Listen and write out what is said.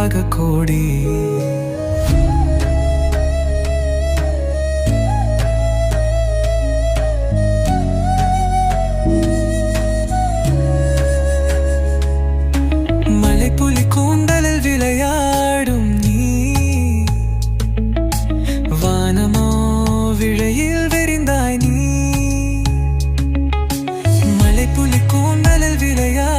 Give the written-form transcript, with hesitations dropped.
தியாக கோடி. மலைப்புலி கூந்தலில் விளையாடும் நீ, வானமோ விழையில் வெறிந்தாய் நீ. மலைப்புலி கூந்தலில் விளையாடும்